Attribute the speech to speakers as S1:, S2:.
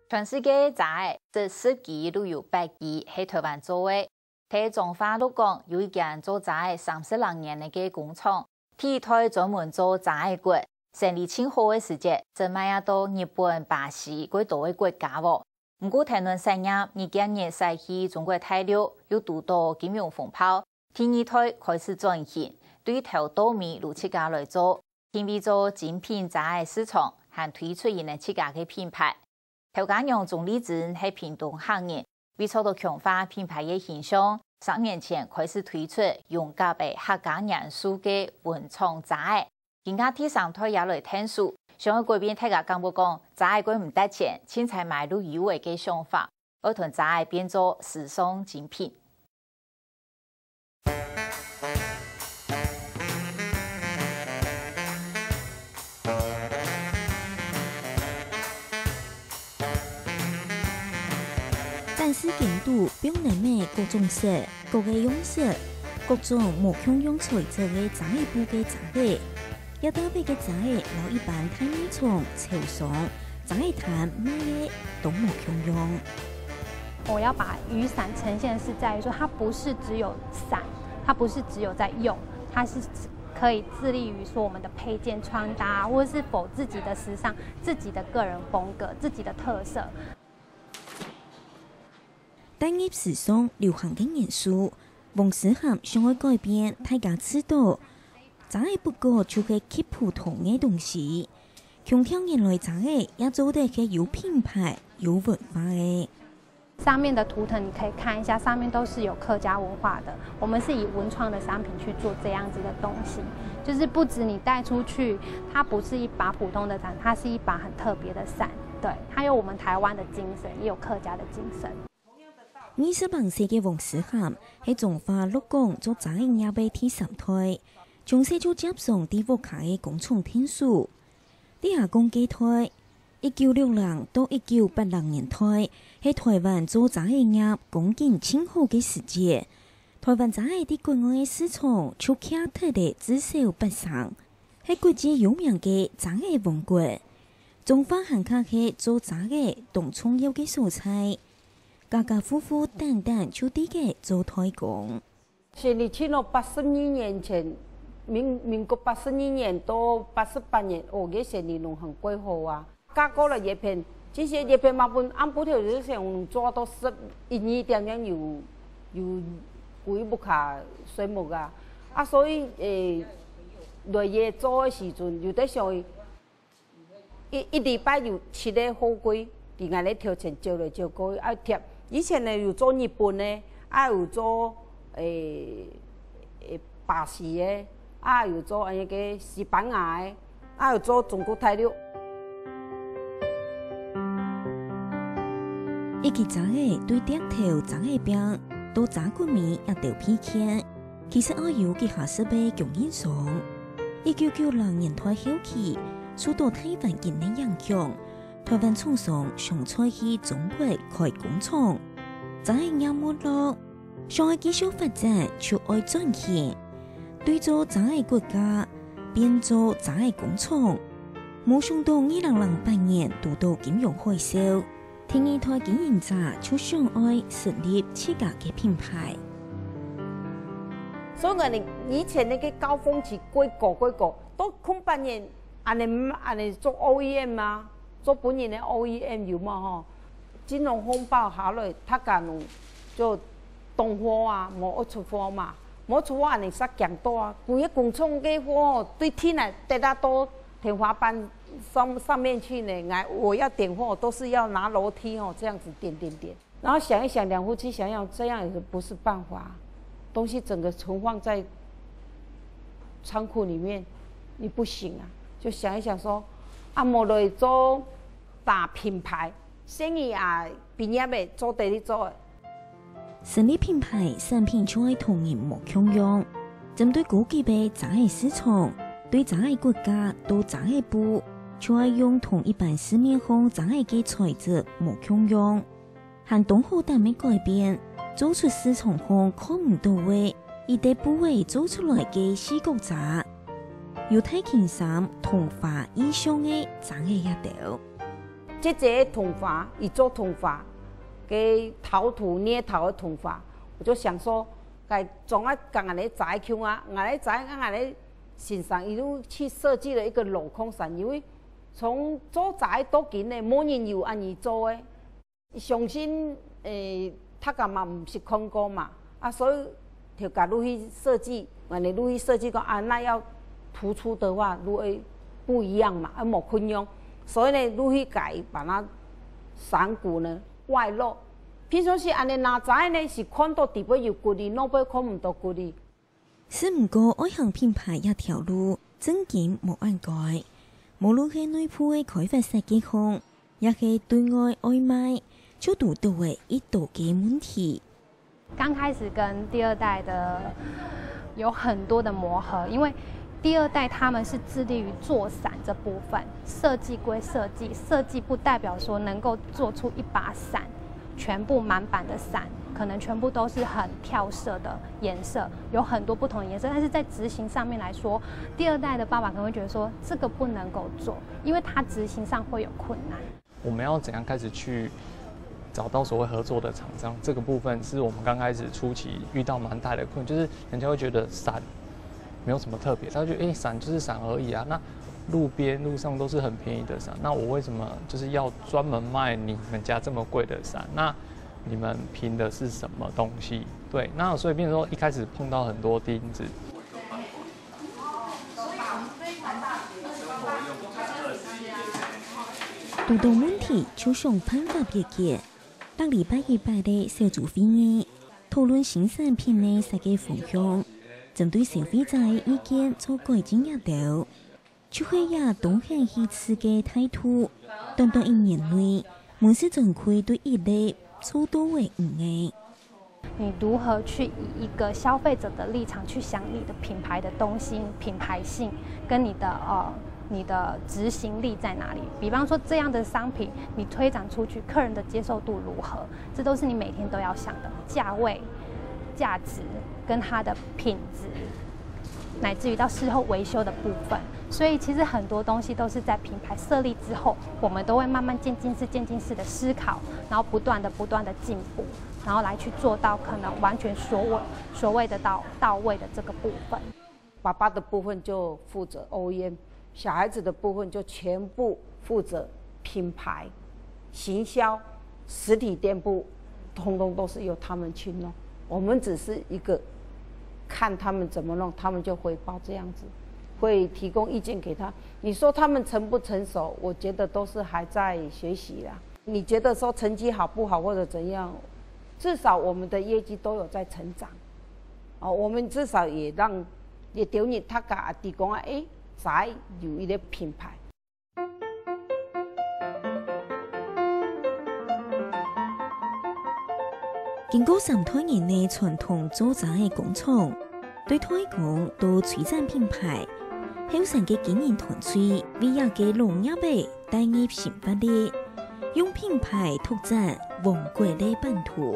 S1: 全世界杂这10基都有8基喺台湾做嘅。喺中华路讲有一间做杂30多年嘅工厂，第台专门做杂骨，生意挺好嘅时节，正卖到日本、巴西嗰多嘅国家喎。唔過談論產業，而今年使去中國大陸有拄到金融風暴，第二台開始轉型，對頭稻米如自家來做，準備做精品雜市場，還推出一個自家嘅品牌。頭家用總理子喺屏東行業，為做到強化品牌嘅形象，3年前開始推出用甲嘅客家元素嘅文創雜，而家第3台也來聽數。上個嗰邊大家講不講，雜佢唔得錢，凊彩買到優惠嘅想法，而同雜變做時尚精品。
S2: 展示景度表現咩各種色、各個樣式、各種無窮用材質嘅雜布嘅雜。要搭配嘅雜老一般太米蟲、潮爽、雜炭咩嘢都冇共用。
S3: 我要把雨伞呈現是在於說，它不是只有傘，它不是只有在用，它是可以致力於說我們的配件穿搭，或者是否自己的時尚、自己的個人風格、自己的特色。
S2: 單業時尚流行嘅元素，王思涵想要改變大家知道。雜不過就係吸普通嘅東西，強調原來雜也做得係有品牌、有文化嘅。
S3: 上面的圖騰你可以看一下，上面都是有客家文化的。我們是以文創的商品去做這樣子的東西，就是不止你帶出去，它不是一把普通的傘，它是一把很特別的傘。對，它有我們台灣的精神，也有客家的精神。
S2: 28歲嘅王思涵喺中華鹿港做雜業嘅第3台。從細就接上啲屋卡嘅工廠天數，啲下工機台1960到1980年代喺台灣做雜業供應挺好嘅時節，台灣雜啲國外嘅市場就卡特地至少不上，喺國際有名嘅雜業王國。中華行卡係做雜業同重要嘅素材，家家戶戶單單就啲嘅做台工。
S4: 是你去到82年前。民國82年到88年，嘅生意都很貴好啊。加高了葉片，這些葉片嘛本按布條就想做到11點樣有貴不卡水木啊。啊，所以來嘢做嘅時陣，有得上一禮拜有7個貨櫃，另外咧條錢招來招過啊貼。以前呢有做日本呢，啊有做巴西嘅。啊，有做那個西班牙的，啊有做中國大陸。
S2: 一個雜對頂頭雜餅到雜骨米也都偏見，其實我有嘅下設備供應商。1996年代後期，受到台灣人嘅影響，台灣廠商想採去中國開工廠，雜業沒落，想要繼續發展就愛賺錢。對做雜國家，變做雜工廠，冇想到2008年遇到金融海嘯，第2台經營者就想愛設立自家嘅品牌。
S4: 所以我哋以前那個高峰期貴個，都08年，安尼做 OEM 啊，做本年嘅 OEM 有嘛吼？金融風暴下來，他家弄就動貨啊，冇出貨嘛。冇出貨，你殺強多啊！每一工廠嘅貨對天啊，帶到天花板上面去呢。我要點貨，都是要拿樓梯哦，這樣子點。然後想一想，兩夫妻想要這樣也不是辦法，東西整個存放在倉庫裡面，你不行啊！就想一想說，啊，冇來做大品牌，生意啊，畢業嘅做得你做。
S2: 成立品牌產品就係同人冇共用，針對高級嘅雜市場，對雜國家到雜部，就係用同一般市面上雜嘅材質冇共用，行動好大嘅改變，做出市場上看唔到嘅，一啲部位做出來嘅視覺雜，有睇件衫同化以上嘅雜嘅一條。
S4: 这个桶法，伊做桶法，给陶土捏陶的桶法，我就想说，该总要讲安尼栽去啊，安尼栽，安尼欣赏，伊就去设计了一个镂空伞，因为从做栽多紧的，冇人有安尼做的，相信他干嘛唔是空工嘛，啊，所以就甲愈去设计，安尼愈去设计讲啊，那要突出的话，愈会不一样嘛，冇困用。所以呢，愈去改把它伞骨呢外露。平常时安尼哪知呢？是看到地尾有骨哩，脑尾看唔到骨哩。
S2: 是唔过爱行品牌一条路，真紧无按改。无论是内部的开发设计方，也是对外外卖，就拄到的一道嘅问题。
S3: 刚开始跟第二代的有很多的磨合，因为第二代他们是致力于做伞这部分，设计归设计，设计不代表说能够做出一把伞，全部满版的伞，可能全部都是很跳色的颜色，有很多不同的颜色，但是在执行上面来说，第二代的爸爸可能会觉得说这个不能够做，因为它执行上会有困难。
S5: 我们要怎样开始去找到所谓合作的厂商？这个部分是我们刚开始初期遇到蛮大的困难，就是人家会觉得伞没有什么特别，他就觉得伞就是伞而已啊。那路上都是很便宜的伞，那我为什么就是要专门卖你们家这么贵的伞？那你们凭的是什么东西？对，那所以变成说一开始碰到很多钉子。
S2: 遇到问题就想办法解决。6礼拜一摆的小组会议，讨论新产品的设计方向，针对消费者的意见做改进也到。就会也东向西刺嘅态度，短短1年内，门市总会对一类做多为5个。
S3: 你如何去以一个消费者的立场去想你的品牌的东西、品牌性跟你的执行力在哪里？比方说这样的商品，你推展出去，客人的接受度如何？这都是你每天都要想的。价位、价值跟它的品质，乃至于到事后维修的部分。所以其实很多东西都是在品牌设立之后，我们都会慢慢渐进式的思考，然后不断的进步，然后来去做到可能完全所谓的到位的这个部分。
S4: 爸爸的部分就负责 OEM， 小孩子的部分就全部负责品牌、行销、实体店铺，通通都是由他们去弄。我们只是一个看他们怎么弄，他们就回报这样子。会提供意见给他。你说他们成不成熟？我觉得都是还在学习啦。你觉得说成绩好不好或者怎样？至少我们的业绩都有在成长。我们至少也让丢你他家提供才有一个品牌。
S2: 经过3多年的传统做茶的工厂，对他讲都推展品牌。后生嘅經營團隊為一個農業嘅帶入新發力，用品牌拓展王國嘅版圖。